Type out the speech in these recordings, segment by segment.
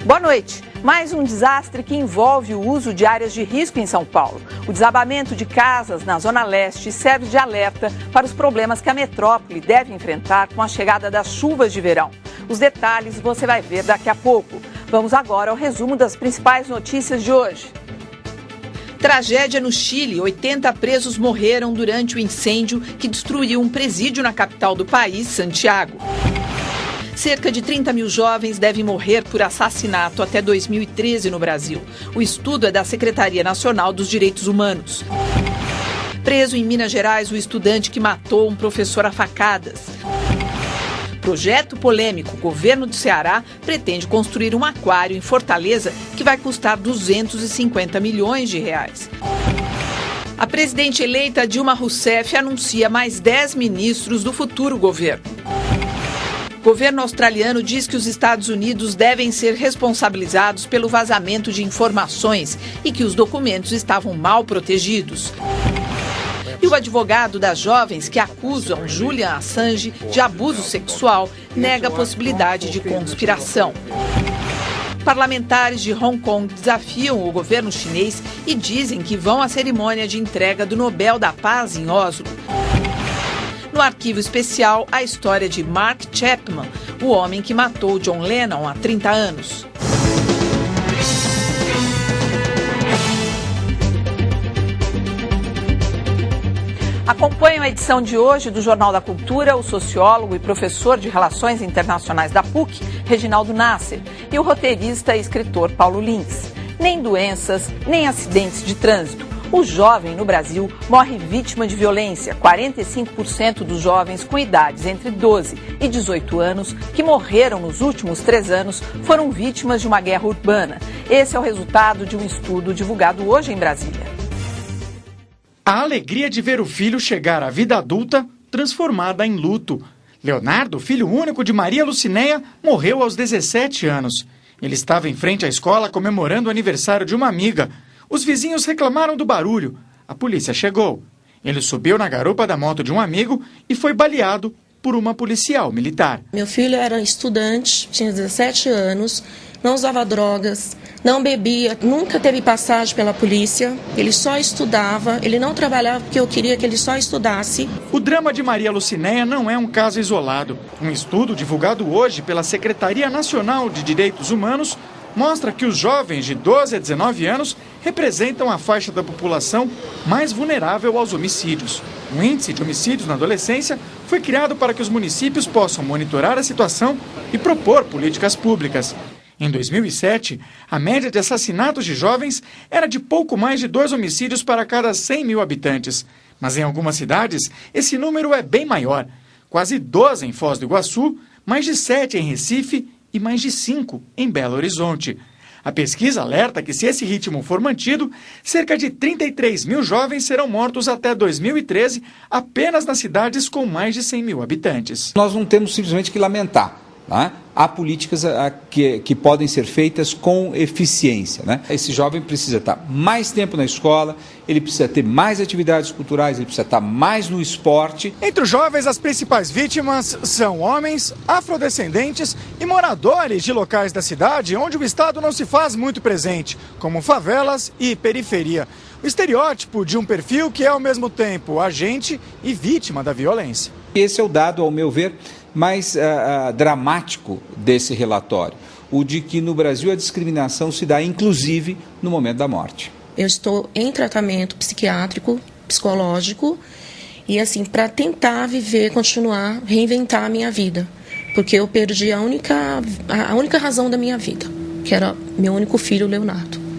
Boa noite. Mais um desastre que envolve o uso de áreas de risco em São Paulo. O desabamento de casas na Zona Leste serve de alerta para os problemas que a metrópole deve enfrentar com a chegada das chuvas de verão. Os detalhes você vai ver daqui a pouco. Vamos agora ao resumo das principais notícias de hoje. Tragédia no Chile. 80 presos morreram durante o incêndio que destruiu um presídio na capital do país, Santiago. Cerca de 30 mil jovens devem morrer por assassinato até 2013 no Brasil. O estudo é da Secretaria Nacional dos Direitos Humanos. Preso em Minas Gerais o estudante que matou um professor a facadas. Projeto polêmico. O governo do Ceará pretende construir um aquário em Fortaleza que vai custar 250 milhões de reais. A presidente eleita Dilma Rousseff anuncia mais 10 ministros do futuro governo. O governo australiano diz que os Estados Unidos devem ser responsabilizados pelo vazamento de informações e que os documentos estavam mal protegidos. E o advogado das jovens que acusam Julian Assange de abuso sexual nega a possibilidade de conspiração. Parlamentares de Hong Kong desafiam o governo chinês e dizem que vão à cerimônia de entrega do Nobel da Paz em Oslo. No arquivo especial, a história de Mark Chapman, o homem que matou John Lennon há 30 anos. Acompanham a edição de hoje do Jornal da Cultura o sociólogo e professor de Relações Internacionais da PUC, Reginaldo Nasser, e o roteirista e escritor Paulo Lins. Nem doenças, nem acidentes de trânsito. O jovem no Brasil morre vítima de violência. 45% dos jovens com idades entre 12 e 18 anos que morreram nos últimos 3 anos foram vítimas de uma guerra urbana. Esse é o resultado de um estudo divulgado hoje em Brasília. A alegria de ver o filho chegar à vida adulta transformada em luto. Leonardo, filho único de Maria Lucinéia, morreu aos 17 anos. Ele estava em frente à escola comemorando o aniversário de uma amiga. Os vizinhos reclamaram do barulho. A polícia chegou. Ele subiu na garupa da moto de um amigo e foi baleado por uma policial militar. Meu filho era estudante, tinha 17 anos, não usava drogas, não bebia, nunca teve passagem pela polícia, ele só estudava, ele não trabalhava porque eu queria que ele só estudasse. O drama de Maria Lucinéia não é um caso isolado. Um estudo divulgado hoje pela Secretaria Nacional de Direitos Humanos mostra que os jovens de 12 a 19 anos representam a faixa da população mais vulnerável aos homicídios. O índice de homicídios na adolescência foi criado para que os municípios possam monitorar a situação e propor políticas públicas. Em 2007, a média de assassinatos de jovens era de pouco mais de 2 homicídios para cada 100 mil habitantes. Mas em algumas cidades, esse número é bem maior. Quase 12 em Foz do Iguaçu, mais de 7 em Recife e mais de 5 em Belo Horizonte. A pesquisa alerta que, se esse ritmo for mantido, cerca de 33 mil jovens serão mortos até 2013 apenas nas cidades com mais de 100 mil habitantes. Nós não temos simplesmente que lamentar. Né? Há políticas que podem ser feitas com eficiência. Né? Esse jovem precisa estar mais tempo na escola, ele precisa ter mais atividades culturais, ele precisa estar mais no esporte. Entre os jovens, as principais vítimas são homens, afrodescendentes e moradores de locais da cidade onde o Estado não se faz muito presente, como favelas e periferia. O estereótipo de um perfil que é ao mesmo tempo agente e vítima da violência. Esse é o dado, ao meu ver, mais dramático desse relatório, o de que no Brasil a discriminação se dá inclusive no momento da morte. Eu estou em tratamento psiquiátrico, psicológico e assim, para tentar viver, continuar, reinventar a minha vida, porque eu perdi a única razão da minha vida, que era meu único filho, Leonardo.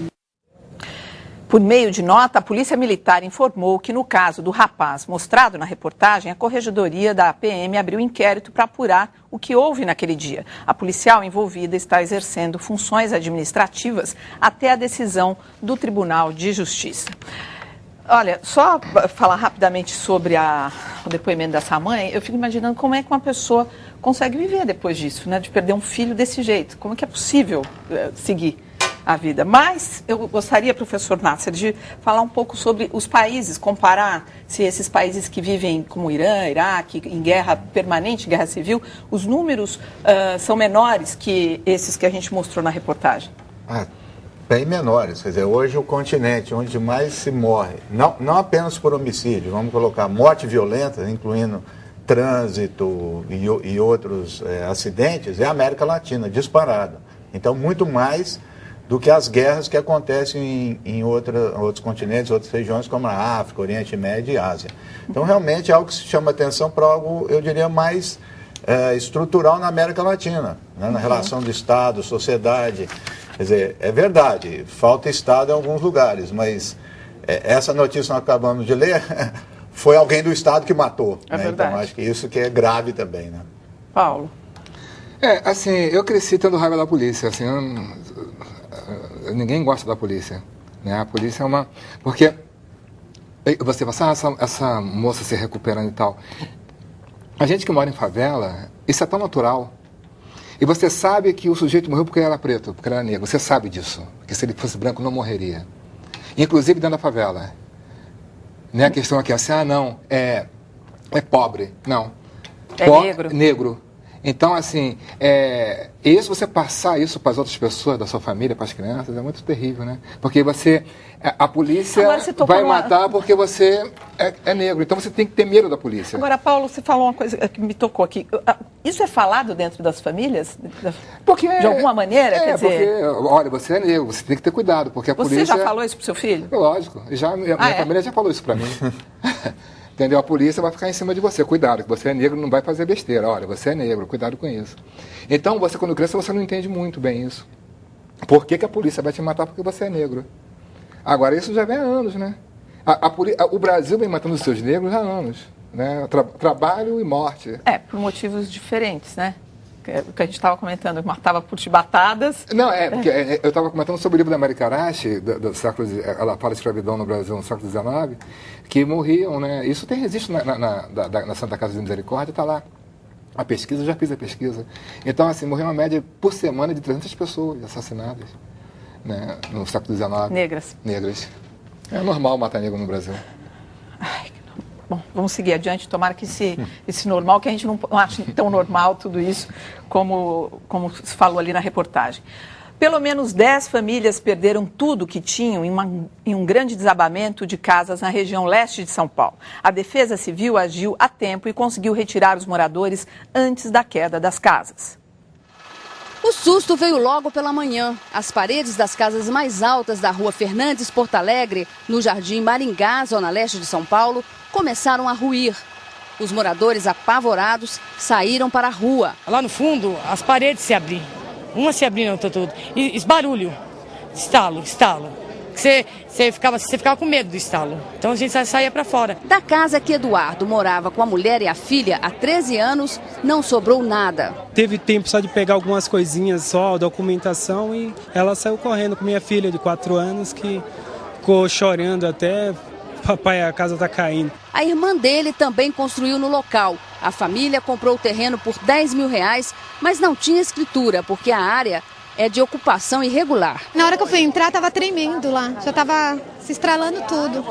Por meio de nota, a Polícia Militar informou que, no caso do rapaz mostrado na reportagem, a Corregedoria da PM abriu inquérito para apurar o que houve naquele dia. A policial envolvida está exercendo funções administrativas até a decisão do Tribunal de Justiça. Olha, só falar rapidamente sobre o depoimento dessa mãe, eu fico imaginando como é que uma pessoa consegue viver depois disso, né? De perder um filho desse jeito. Como é que é possível seguir? a vida. Mas eu gostaria, professor Nasser, de falar um pouco sobre os países, comparar se esses países que vivem como Irã, Iraque, em guerra permanente, guerra civil, os números são menores que esses que a gente mostrou na reportagem. Bem menores. Quer dizer, hoje o continente onde mais se morre, não apenas por homicídio, vamos colocar morte violenta, incluindo trânsito e outros acidentes, é a América Latina, disparado. Então, muito mais do que as guerras que acontecem em outros continentes, outras regiões, como a África, Oriente Médio e Ásia. Então, realmente, é algo que se chama atenção para algo, eu diria, mais estrutural na América Latina, né? Na relação do Estado, sociedade. Quer dizer, é verdade, falta Estado em alguns lugares, mas essa notícia que nós acabamos de ler foi alguém do Estado que matou. É né? verdade. Então, acho que isso que é grave também, né? Paulo. Assim, eu cresci tendo raiva da polícia, assim, ninguém gosta da polícia, né? A polícia é uma... Porque você fala, essa moça se recuperando e tal. A gente que mora em favela, isso é tão natural. E você sabe que o sujeito morreu porque ele era preto, porque ele era negro. Você sabe disso. Porque se ele fosse branco, não morreria. Inclusive dentro da favela. Não é a questão aqui assim, não, é pobre. Não. Negro. Negro. Então, assim, você passar isso para as outras pessoas da sua família, para as crianças, é muito terrível, né? Porque a polícia vai matar porque você é negro. Então, você tem que ter medo da polícia. Agora, Paulo, você falou uma coisa que me tocou aqui. Isso é falado dentro das famílias? De alguma maneira? Quer dizer... porque, olha, você é negro, você tem que ter cuidado, porque a polícia... Você já falou isso pro seu filho? Lógico. Minha família já falou isso para mim. Entendeu? A polícia vai ficar em cima de você. Cuidado, que você é negro, não vai fazer besteira. Olha, você é negro, cuidado com isso. Então, você quando cresce, você não entende muito bem isso. Por que a polícia vai te matar porque você é negro? Agora, isso já vem há anos, né? O Brasil vem matando os seus negros há anos. Né? Trabalho e morte. Por motivos diferentes, né? O que a gente estava comentando, matava por chibatadas. Não, porque eu estava comentando sobre o livro da Marica Arashi, do século, ela fala de escravidão no Brasil no século XIX, que morriam, né? Isso tem registro na Santa Casa de Misericórdia, está lá. A pesquisa, eu já fiz a pesquisa. Então, assim, morreu uma média por semana de 300 pessoas assassinadas, né? No século XIX. Negras. É normal matar negro no Brasil. Bom, vamos seguir adiante, tomara que esse normal, que a gente não acha tão normal tudo isso, como se falou ali na reportagem. Pelo menos 10 famílias perderam tudo que tinham em um grande desabamento de casas na região leste de São Paulo. A Defesa Civil agiu a tempo e conseguiu retirar os moradores antes da queda das casas. O susto veio logo pela manhã. As paredes das casas mais altas da rua Fernandes, Porto Alegre, no Jardim Maringá, zona leste de São Paulo, começaram a ruir. Os moradores, apavorados, saíram para a rua. Lá no fundo, as paredes se abriam. Uma se abrindo, outra tudo. E barulho, estalo. Você ficava com medo do estalo. Então a gente saía para fora. Da casa que Eduardo morava com a mulher e a filha há 13 anos, não sobrou nada. Teve tempo só de pegar algumas coisinhas só, documentação, e ela saiu correndo com minha filha de 4 anos, que ficou chorando até... Papai, a casa está caindo. A irmã dele também construiu no local. A família comprou o terreno por R$10 mil, mas não tinha escritura, porque a área é de ocupação irregular. Na hora que eu fui entrar, estava tremendo lá. Já estava se estralando tudo.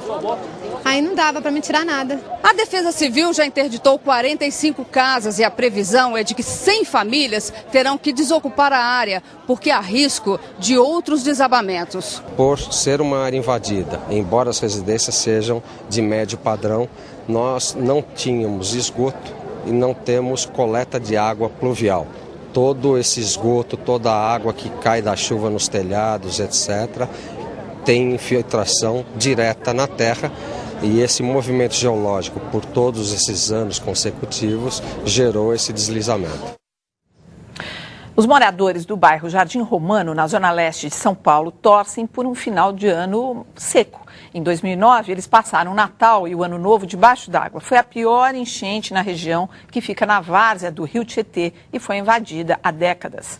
Aí não dava para me tirar nada. A Defesa Civil já interditou 45 casas e a previsão é de que 100 famílias terão que desocupar a área, porque há risco de outros desabamentos. Por ser uma área invadida, embora as residências sejam de médio padrão, nós não tínhamos esgoto e não temos coleta de água pluvial. Todo esse esgoto, toda a água que cai da chuva nos telhados, etc., tem infiltração direta na terra, e esse movimento geológico, por todos esses anos consecutivos, gerou esse deslizamento. Os moradores do bairro Jardim Romano, na zona leste de São Paulo, torcem por um final de ano seco. Em 2009, eles passaram o Natal e o Ano Novo debaixo d'água. Foi a pior enchente na região, que fica na várzea do Rio Tietê e foi invadida há décadas.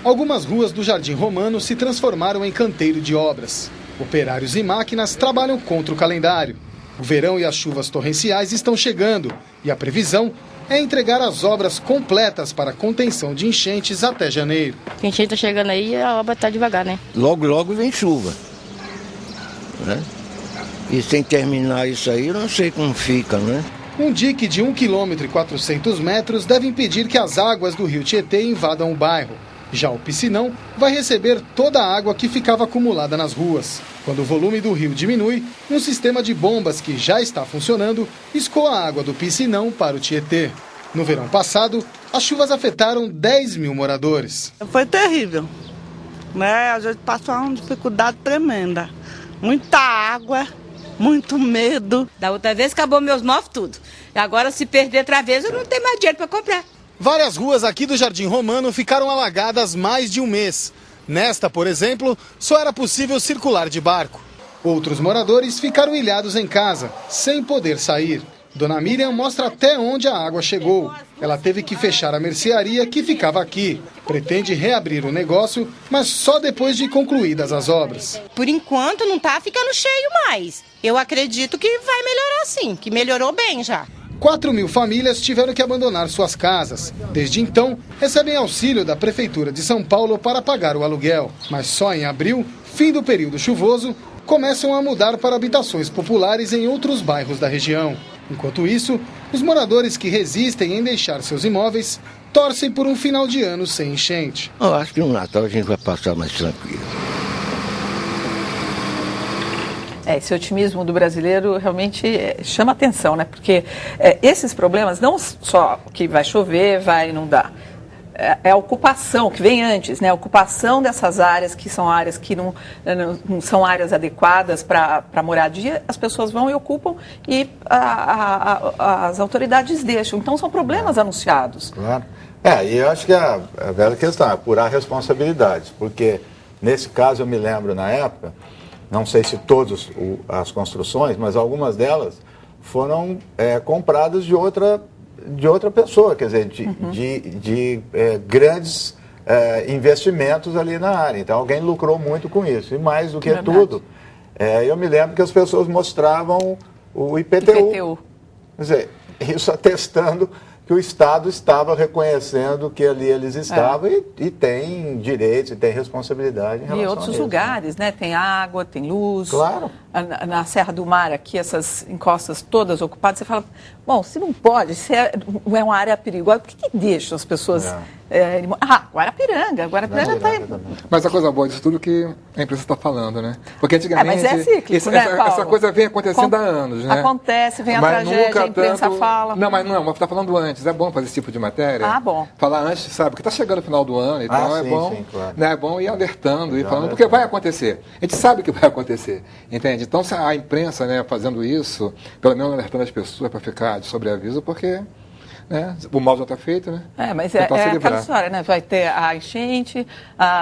Algumas ruas do Jardim Romano se transformaram em canteiro de obras. Operários e máquinas trabalham contra o calendário. O verão e as chuvas torrenciais estão chegando e a previsão é entregar as obras completas para contenção de enchentes até janeiro. A enchente está chegando aí e a obra está devagar, né? Logo vem chuva, né? E sem terminar isso aí, eu não sei como fica, né? Um dique de 1,4 km deve impedir que as águas do rio Tietê invadam o bairro. Já o piscinão vai receber toda a água que ficava acumulada nas ruas. Quando o volume do rio diminui, um sistema de bombas que já está funcionando escoa a água do piscinão para o Tietê. No verão passado, as chuvas afetaram 10 mil moradores. Foi terrível, né? A gente passou uma dificuldade tremenda. Muita água, muito medo. Da outra vez acabou meus móveis tudo. Agora, se perder outra vez, eu não tenho mais dinheiro para comprar. Várias ruas aqui do Jardim Romano ficaram alagadas mais de um mês. Nesta, por exemplo, só era possível circular de barco. Outros moradores ficaram ilhados em casa, sem poder sair. Dona Miriam mostra até onde a água chegou. Ela teve que fechar a mercearia que ficava aqui. Pretende reabrir o negócio, mas só depois de concluídas as obras. Por enquanto não está ficando cheio mais. Eu acredito que vai melhorar sim, que melhorou bem já. 4 mil famílias tiveram que abandonar suas casas. Desde então, recebem auxílio da Prefeitura de São Paulo para pagar o aluguel. Mas só em abril, fim do período chuvoso, começam a mudar para habitações populares em outros bairros da região. Enquanto isso, os moradores que resistem em deixar seus imóveis torcem por um final de ano sem enchente. Eu acho que no Natal a gente vai passar mais tranquilo. Esse otimismo do brasileiro realmente chama atenção, né? Porque esses problemas, não só que vai chover, vai inundar, é a ocupação que vem antes, né? A ocupação dessas áreas que são áreas que não são áreas adequadas para moradia, as pessoas vão e ocupam e as autoridades deixam. Então são problemas anunciados. Claro. E eu acho que a velha questão é apurar responsabilidades, porque nesse caso eu me lembro na época, não sei se todas as construções, mas algumas delas foram compradas de outra pessoa, quer dizer, de grandes investimentos ali na área. Então, alguém lucrou muito com isso. E mais do que tudo, eu me lembro que as pessoas mostravam o IPTU. Quer dizer, isso atestando que o Estado estava reconhecendo que ali eles estavam e tem direitos e tem responsabilidade em relação a isso. E outros lugares, né? Tem água, tem luz. Claro. Na Serra do Mar, aqui, essas encostas todas ocupadas, você fala, bom, se não pode, se é uma área perigosa, por que deixa as pessoas... Guarapiranga está aí. Mas a coisa boa disso tudo que a empresa está falando, né? Porque antigamente... mas é cíclico, né, Paulo? Essa coisa vem acontecendo há anos, né? Acontece, vem a tragédia, a imprensa fala. Não, mas você está falando antes. É bom fazer esse tipo de matéria. Bom. Falar antes, sabe? Porque está chegando o final do ano, então sim, bom, sim, claro. né? É bom ir alertando, ir falando, porque vai acontecer. A gente sabe que vai acontecer, entende? Então, se a imprensa, né, fazendo isso, pelo menos alertando as pessoas para ficar de sobreaviso, porque... né? O mal já está feito, né? Mas é aquela história, né? Vai ter a enchente,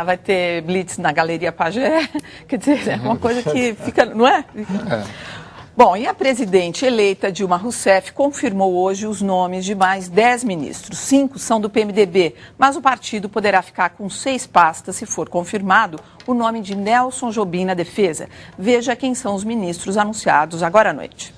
vai ter blitz na Galeria Pajé, quer dizer, é uma coisa que fica, não é? Bom, e a presidente eleita Dilma Rousseff confirmou hoje os nomes de mais 10 ministros. 5 são do PMDB, mas o partido poderá ficar com 6 pastas se for confirmado o nome de Nelson Jobim na defesa. Veja quem são os ministros anunciados agora à noite.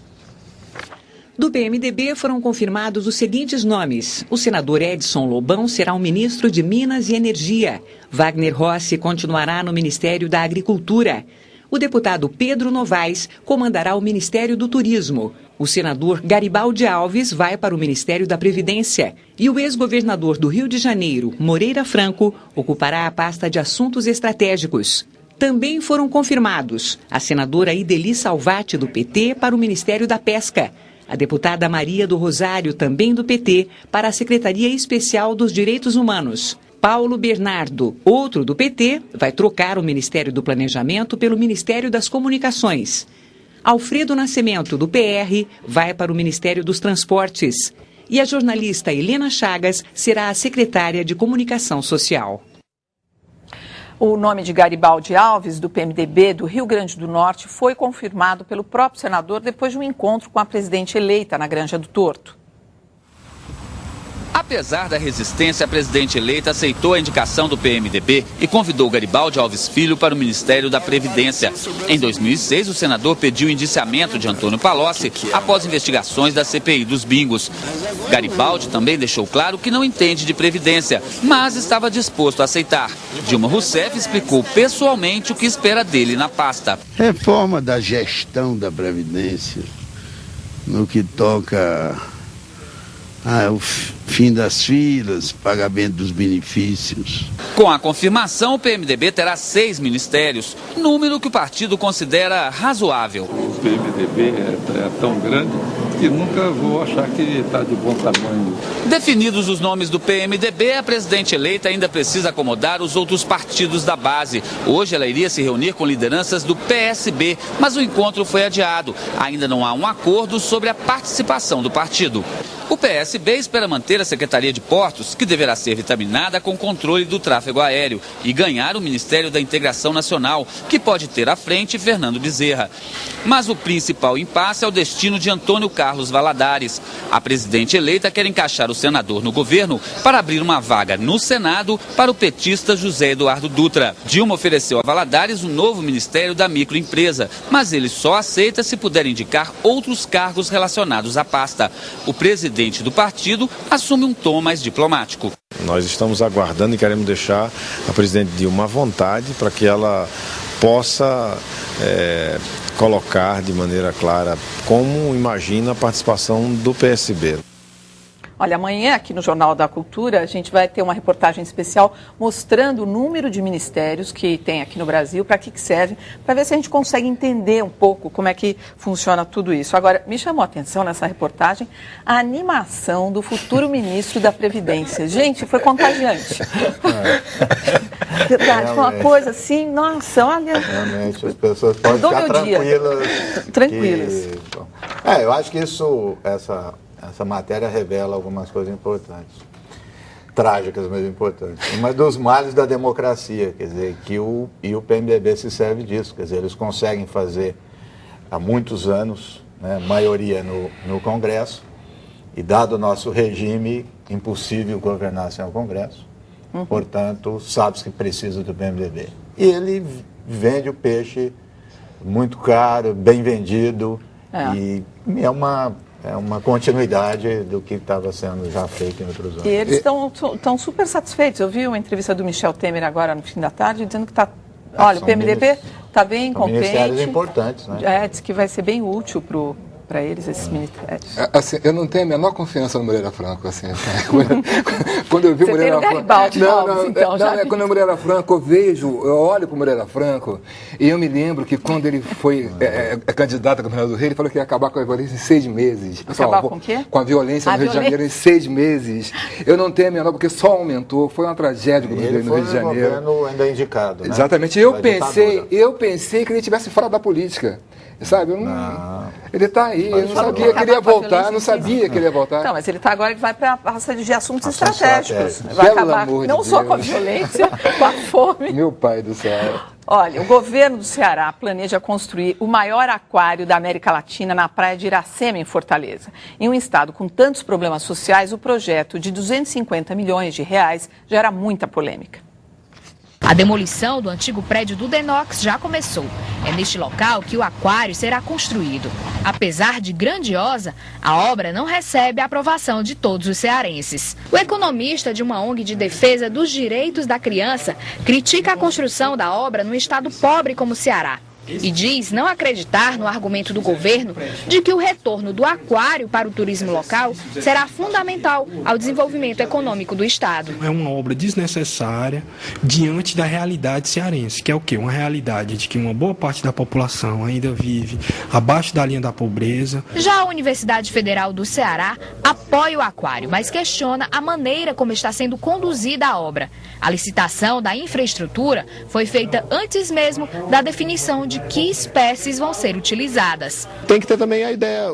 Do PMDB foram confirmados os seguintes nomes. O senador Edson Lobão será o ministro de Minas e Energia. Wagner Rossi continuará no Ministério da Agricultura. O deputado Pedro Novaes comandará o Ministério do Turismo. O senador Garibaldi Alves vai para o Ministério da Previdência. E o ex-governador do Rio de Janeiro, Moreira Franco, ocupará a pasta de Assuntos Estratégicos. Também foram confirmados a senadora Ideli Salvati, do PT, para o Ministério da Pesca. A deputada Maria do Rosário, também do PT, para a Secretaria Especial dos Direitos Humanos. Paulo Bernardo, outro do PT, vai trocar o Ministério do Planejamento pelo Ministério das Comunicações. Alfredo Nascimento, do PR, vai para o Ministério dos Transportes. E a jornalista Helena Chagas será a secretária de Comunicação Social. O nome de Garibaldi Alves, do PMDB do Rio Grande do Norte, foi confirmado pelo próprio senador depois de um encontro com a presidente eleita na Granja do Torto. Apesar da resistência, a presidente eleita aceitou a indicação do PMDB e convidou Garibaldi Alves Filho para o Ministério da Previdência. Em 2006, o senador pediu o indiciamento de Antônio Palocci após investigações da CPI dos bingos. Garibaldi também deixou claro que não entende de Previdência, mas estava disposto a aceitar. Dilma Rousseff explicou pessoalmente o que espera dele na pasta. Reforma da gestão da Previdência, no que toca o fim das filas, pagamento dos benefícios. Com a confirmação, o PMDB terá 6 ministérios, número que o partido considera razoável. O PMDB é tão grande que nunca vou achar que está de bom tamanho. Definidos os nomes do PMDB, a presidente eleita ainda precisa acomodar os outros partidos da base. Hoje ela iria se reunir com lideranças do PSB, mas o encontro foi adiado. Ainda não há um acordo sobre a participação do partido. O PSB espera manter a Secretaria de Portos, que deverá ser vitaminada com controle do tráfego aéreo, e ganhar o Ministério da Integração Nacional, que pode ter à frente Fernando Bezerra. Mas o principal impasse é o destino de Antônio Carlos Valadares. A presidente eleita quer encaixar o senador no governo para abrir uma vaga no Senado para o petista José Eduardo Dutra. Dilma ofereceu a Valadares o novo Ministério da Microempresa, mas ele só aceita se puder indicar outros cargos relacionados à pasta. O presidente do partido assume um tom mais diplomático. Nós estamos aguardando e queremos deixar a presidente Dilma à vontade para que ela possa colocar de maneira clara como imagina a participação do PSB. Olha, amanhã aqui no Jornal da Cultura a gente vai ter uma reportagem especial mostrando o número de ministérios que tem aqui no Brasil, para que serve, para ver se a gente consegue entender um pouco como é que funciona tudo isso. Agora, me chamou a atenção nessa reportagem a animação do futuro ministro da Previdência. Gente, foi contagiante. Verdade, foi uma coisa assim, nossa, olha... Realmente, as pessoas podem ficar tranquilas. Eu acho que essa matéria revela algumas coisas importantes, trágicas, mas importantes. Uma dos males da democracia, quer dizer, que o PMDB se serve disso, quer dizer, eles conseguem fazer há muitos anos, né, maioria no Congresso, e dado o nosso regime, impossível governar sem o Congresso, portanto, sabe-se que precisa do PMDB. E ele vende o peixe muito caro, bem vendido, e é uma continuidade do que estava sendo já feito em outros anos. E eles estão super satisfeitos. Eu vi uma entrevista do Michel Temer agora no fim da tarde, dizendo que olha, o PMDB está bem contente. Ministérios importantes, né? Diz que vai ser bem útil para eles, esses ministérios. Assim, eu não tenho a menor confiança no Moreira Franco, assim. Quando eu vi o Moreira Franco... Quando o Moreira Franco, eu olho para o Moreira Franco e eu me lembro que quando ele foi candidato a governador do Rio, ele falou que ia acabar com a violência em 6 meses. Acabar com o quê? Com a violência no Rio de Janeiro em 6 meses. Eu não tenho a menor, porque só aumentou, foi uma tragédia no Rio de Janeiro. Ele foi governo ainda indicado, né? Exatamente. Eu pensei que ele estivesse fora da política. Sabe, ele está aí, eu não sabia que ele ia voltar, não sabia que ele ia voltar. Não, mas ele está agora, ele vai para a raça de assuntos estratégicos. Vai acabar não só com a violência, com a fome. Meu pai do céu. Olha, o governo do Ceará planeja construir o maior aquário da América Latina na praia de Iracema, em Fortaleza. Em um estado com tantos problemas sociais, o projeto de 250 milhões de reais gera muita polêmica. A demolição do antigo prédio do Denox já começou. É neste local que o aquário será construído. Apesar de grandiosa, a obra não recebe a aprovação de todos os cearenses. O economista de uma ONG de defesa dos direitos da criança critica a construção da obra num estado pobre como o Ceará. E diz não acreditar no argumento do governo de que o retorno do aquário para o turismo local será fundamental ao desenvolvimento econômico do estado. É uma obra desnecessária diante da realidade cearense, que é o quê? Uma realidade de que uma boa parte da população ainda vive abaixo da linha da pobreza. Já a Universidade Federal do Ceará apoia o aquário, mas questiona a maneira como está sendo conduzida a obra. A licitação da infraestrutura foi feita antes mesmo da definição de que espécies vão ser utilizadas. Tem que ter também a ideia,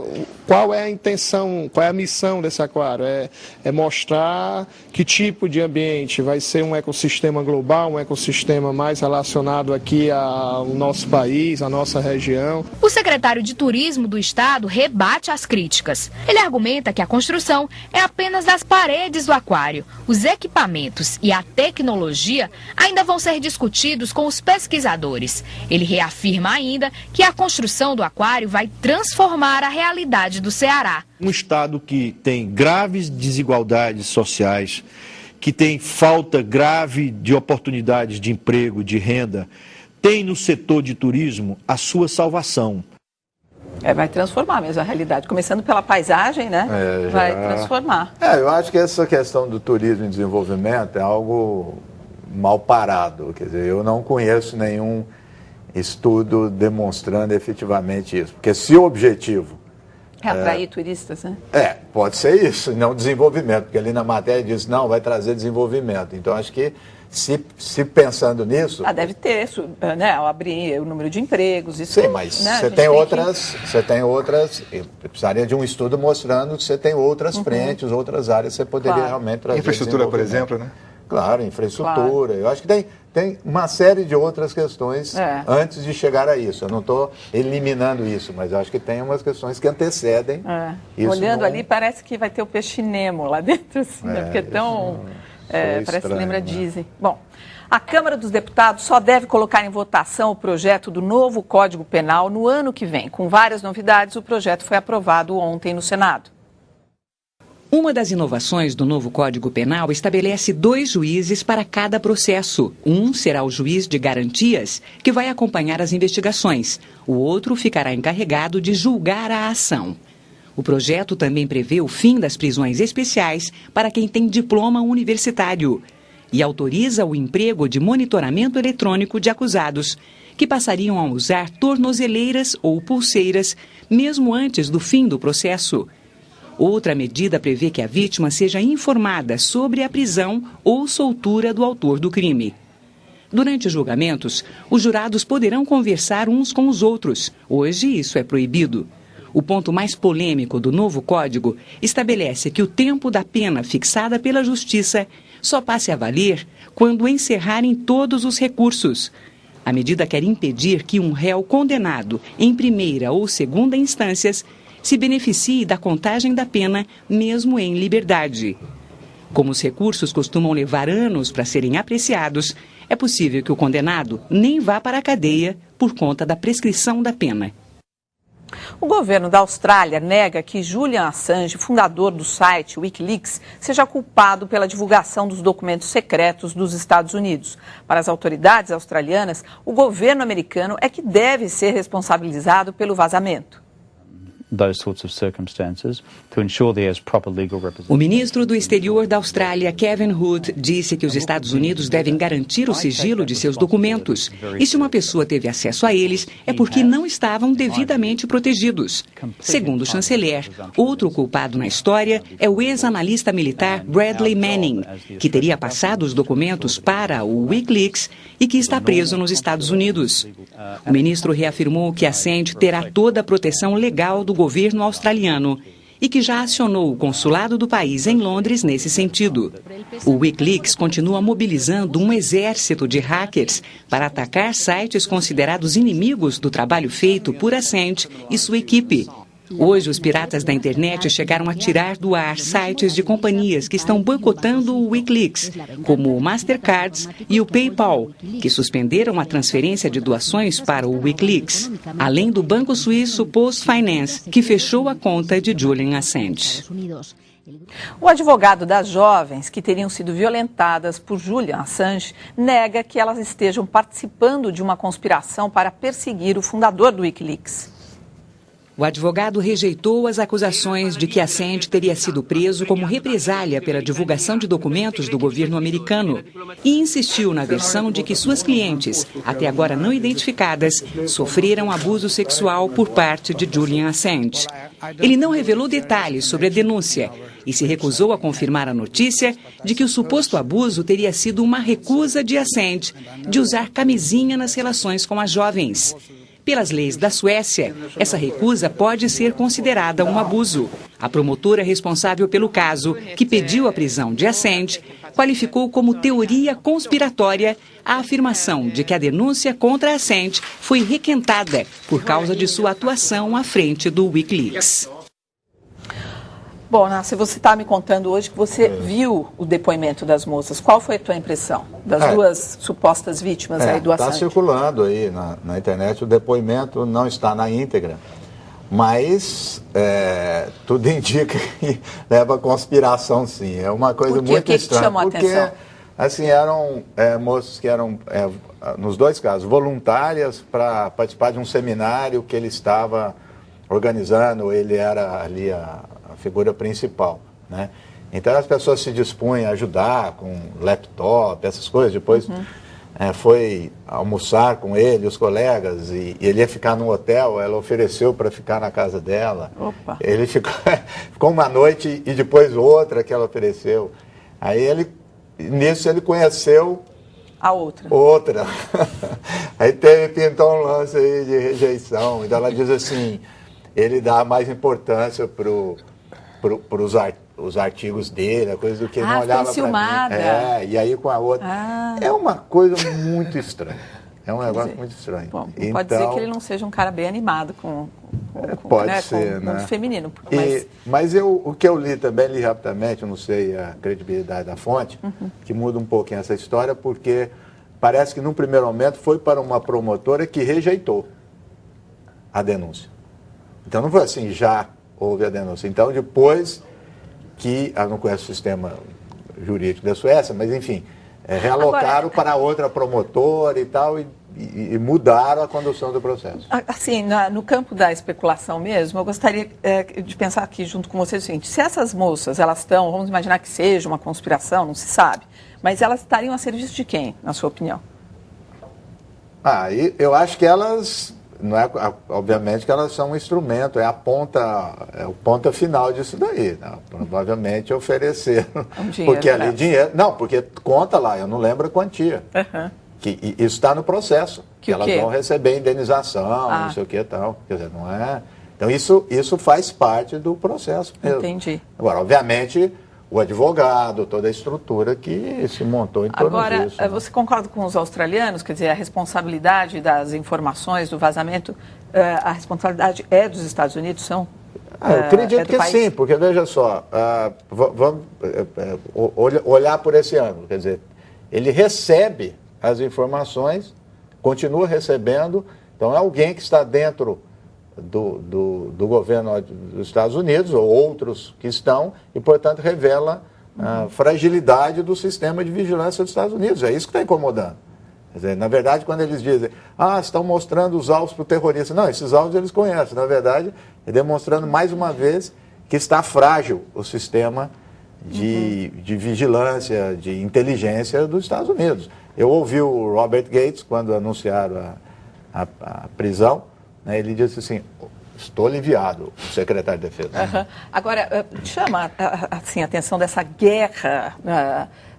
qual é a intenção, qual é a missão desse aquário? É mostrar que tipo de ambiente vai ser um ecossistema global, um ecossistema mais relacionado aqui ao nosso país, à nossa região. O secretário de Turismo do estado rebate as críticas. Ele argumenta que a construção é apenas das paredes do aquário. Os equipamentos e a tecnologia ainda vão ser discutidos com os pesquisadores. Ele reafirma ainda que a construção do aquário vai transformar a realidade do Ceará. Um estado que tem graves desigualdades sociais, que tem falta grave de oportunidades de emprego, de renda, tem no setor de turismo a sua salvação. Vai transformar mesmo a realidade, começando pela paisagem, né? Vai transformar. Eu acho que essa questão do turismo em desenvolvimento é algo mal parado. Quer dizer, eu não conheço nenhum estudo demonstrando efetivamente isso. Porque se o objetivo atrair turistas, né? Pode ser isso, não desenvolvimento. Porque ali na matéria diz, não, vai trazer desenvolvimento. Então, acho que se pensando nisso... deve ter, né? Ao abrir o número de empregos, isso... Sim, mas né, você tem outras... Precisaria de um estudo mostrando que você tem outras frentes, outras áreas que você poderia realmente trazer. Infraestrutura, por exemplo, né? Claro, infraestrutura. Claro. Eu acho que tem uma série de outras questões antes de chegar a isso. Eu não estou eliminando isso, mas eu acho que tem umas questões que antecedem. Isso. Olhando ali, parece que vai ter o peixe Nemo lá dentro, assim, né? Porque é tão... parece estranho, que lembra Disney. Bom, a Câmara dos Deputados só deve colocar em votação o projeto do novo Código Penal no ano que vem. Com várias novidades, o projeto foi aprovado ontem no Senado. Uma das inovações do novo Código Penal estabelece 2 juízes para cada processo. Um será o juiz de garantias, que vai acompanhar as investigações. O outro ficará encarregado de julgar a ação. O projeto também prevê o fim das prisões especiais para quem tem diploma universitário e autoriza o emprego de monitoramento eletrônico de acusados, que passariam a usar tornozeleiras ou pulseiras mesmo antes do fim do processo. Outra medida prevê que a vítima seja informada sobre a prisão ou soltura do autor do crime. Durante os julgamentos, os jurados poderão conversar uns com os outros. Hoje, isso é proibido. O ponto mais polêmico do novo código estabelece que o tempo da pena fixada pela Justiça só passe a valer quando encerrarem todos os recursos. A medida quer impedir que um réu condenado em primeira ou segunda instâncias se beneficie da contagem da pena, mesmo em liberdade. Como os recursos costumam levar anos para serem apreciados, é possível que o condenado nem vá para a cadeia por conta da prescrição da pena. O governo da Austrália nega que Julian Assange, fundador do site Wikileaks, seja culpado pela divulgação dos documentos secretos dos Estados Unidos. Para as autoridades australianas, o governo americano é que deve ser responsabilizado pelo vazamento. O ministro do Exterior da Austrália, Kevin Hood, disse que os Estados Unidos devem garantir o sigilo de seus documentos. E se uma pessoa teve acesso a eles, é porque não estavam devidamente protegidos. Segundo o chanceler, outro culpado na história é o ex-analista militar Bradley Manning, que teria passado os documentos para o Wikileaks e que está preso nos Estados Unidos. O ministro reafirmou que Assange terá toda a proteção legal do governo australiano e que já acionou o consulado do país em Londres nesse sentido. O Wikileaks continua mobilizando um exército de hackers para atacar sites considerados inimigos do trabalho feito por Assange e sua equipe. Hoje, os piratas da internet chegaram a tirar do ar sites de companhias que estão boicotando o Wikileaks, como o Mastercard e o PayPal, que suspenderam a transferência de doações para o Wikileaks, além do banco suíço PostFinance, que fechou a conta de Julian Assange. O advogado das jovens que teriam sido violentadas por Julian Assange nega que elas estejam participando de uma conspiração para perseguir o fundador do Wikileaks. O advogado rejeitou as acusações de que Assange teria sido preso como represália pela divulgação de documentos do governo americano e insistiu na versão de que suas clientes, até agora não identificadas, sofreram abuso sexual por parte de Julian Assange. Ele não revelou detalhes sobre a denúncia e se recusou a confirmar a notícia de que o suposto abuso teria sido uma recusa de Assange de usar camisinha nas relações com as jovens. Pelas leis da Suécia, essa recusa pode ser considerada um abuso. A promotora responsável pelo caso, que pediu a prisão de Assange, qualificou como teoria conspiratória a afirmação de que a denúncia contra Assange foi requentada por causa de sua atuação à frente do Wikileaks. Bom, Nácia, você está me contando hoje que você viu o depoimento das moças. Qual foi a tua impressão das duas supostas vítimas aí do Assange? Está circulando aí na internet, o depoimento não está na íntegra, mas tudo indica que leva a conspiração, sim. É uma coisa muito estranha. Que chamou a atenção? Assim, eram moças que eram, nos dois casos, voluntárias para participar de um seminário que ele estava organizando, ele era ali a figura principal, né? Então as pessoas se dispunham a ajudar com laptop, essas coisas. Depois foi almoçar com ele, os colegas, e ele ia ficar num hotel, ela ofereceu para ficar na casa dela. Opa. Ele ficou uma noite e depois outra que ela ofereceu. Aí nisso ele conheceu a outra. Aí pintou um lance aí de rejeição. Então ela diz assim, ele dá mais importância para os artigos dele, a coisa do que ele não olhava para mim. E aí com a outra. É uma coisa muito estranha. É um negócio muito estranho. Bom, pode dizer que ele não seja um cara bem animado com o feminino. Mas o que eu li também, li rapidamente, eu não sei a credibilidade da fonte, que muda um pouquinho essa história, porque parece que num primeiro momento foi para uma promotora que rejeitou a denúncia. Então não foi assim, já houve a denúncia. Então depois que, eu não conheço o sistema jurídico da Suécia, mas enfim, realocaram para outra promotora e tal, e mudaram a condução do processo. Assim, no campo da especulação mesmo, eu gostaria de pensar aqui junto com vocês o seguinte: se essas moças, elas estão, vamos imaginar que seja uma conspiração, não se sabe, mas elas estariam a serviço de quem, na sua opinião? Eu acho que elas, não é, obviamente que elas são um instrumento, é o ponta final disso daí, né? Provavelmente ofereceram, porque ali dinheiro, não, porque conta lá, eu não lembro a quantia, que isso está no processo, que elas vão receber indenização, não sei o que e tal, quer dizer, não é, então isso faz parte do processo mesmo. Entendi. Agora, obviamente, o advogado, toda a estrutura que se montou em torno disso. Agora, você concorda com os australianos? Quer dizer, a responsabilidade das informações, do vazamento, a responsabilidade é dos Estados Unidos? Eu acredito que sim, porque veja só, vamos olhar por esse ângulo, quer dizer, ele recebe as informações, continua recebendo, então é alguém que está dentro do governo dos Estados Unidos, ou outros que estão, e, portanto, revela a fragilidade do sistema de vigilância dos Estados Unidos. É isso que está incomodando. Quer dizer, na verdade, quando eles dizem, estão mostrando os alvos para o terrorista. Não, esses alvos eles conhecem. Na verdade, é demonstrando mais uma vez que está frágil o sistema de vigilância, de inteligência dos Estados Unidos. Eu ouvi o Robert Gates, quando anunciaram a prisão, né, ele disse assim, estou aliviado, o secretário de Defesa. Agora, chama assim, a atenção dessa guerra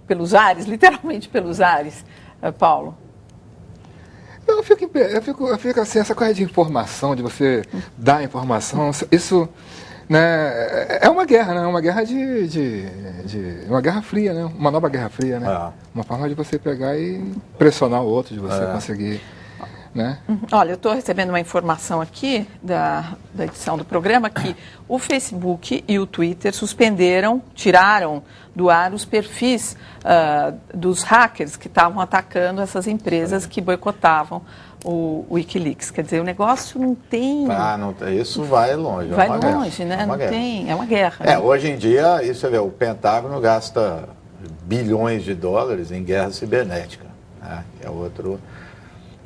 pelos ares, literalmente pelos ares, Paulo? Eu fico assim, essa coisa de informação, de você dar informação, isso, né, é uma guerra, né? Uma guerra uma guerra fria, né? Uma nova guerra fria, né? Uma forma de você pegar e pressionar o outro, de você conseguir, né? Olha, eu estou recebendo uma informação aqui da edição do programa que o Facebook e o Twitter tiraram do ar os perfis dos hackers que estavam atacando essas empresas que boicotavam o Wikileaks. Quer dizer, o negócio não tem... isso vai longe. Vai longe, né? Não tem, é uma guerra. Né? Hoje em dia, você vê, o Pentágono gasta bilhões de dólares em guerra cibernética, né?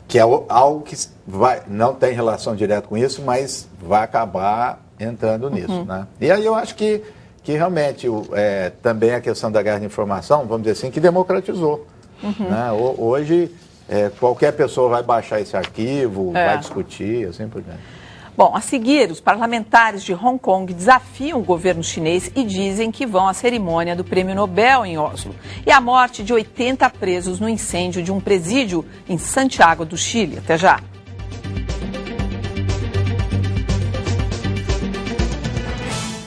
Que é algo que não tem relação direta com isso, mas vai acabar entrando nisso, né? E aí eu acho que realmente também a questão da guerra de informação, vamos dizer assim, que democratizou. Né? Hoje, qualquer pessoa vai baixar esse arquivo, vai discutir, assim por diante. Bom, a seguir, os parlamentares de Hong Kong desafiam o governo chinês e dizem que vão à cerimônia do Prêmio Nobel em Oslo. E a morte de 80 presos no incêndio de um presídio em Santiago do Chile. Até já.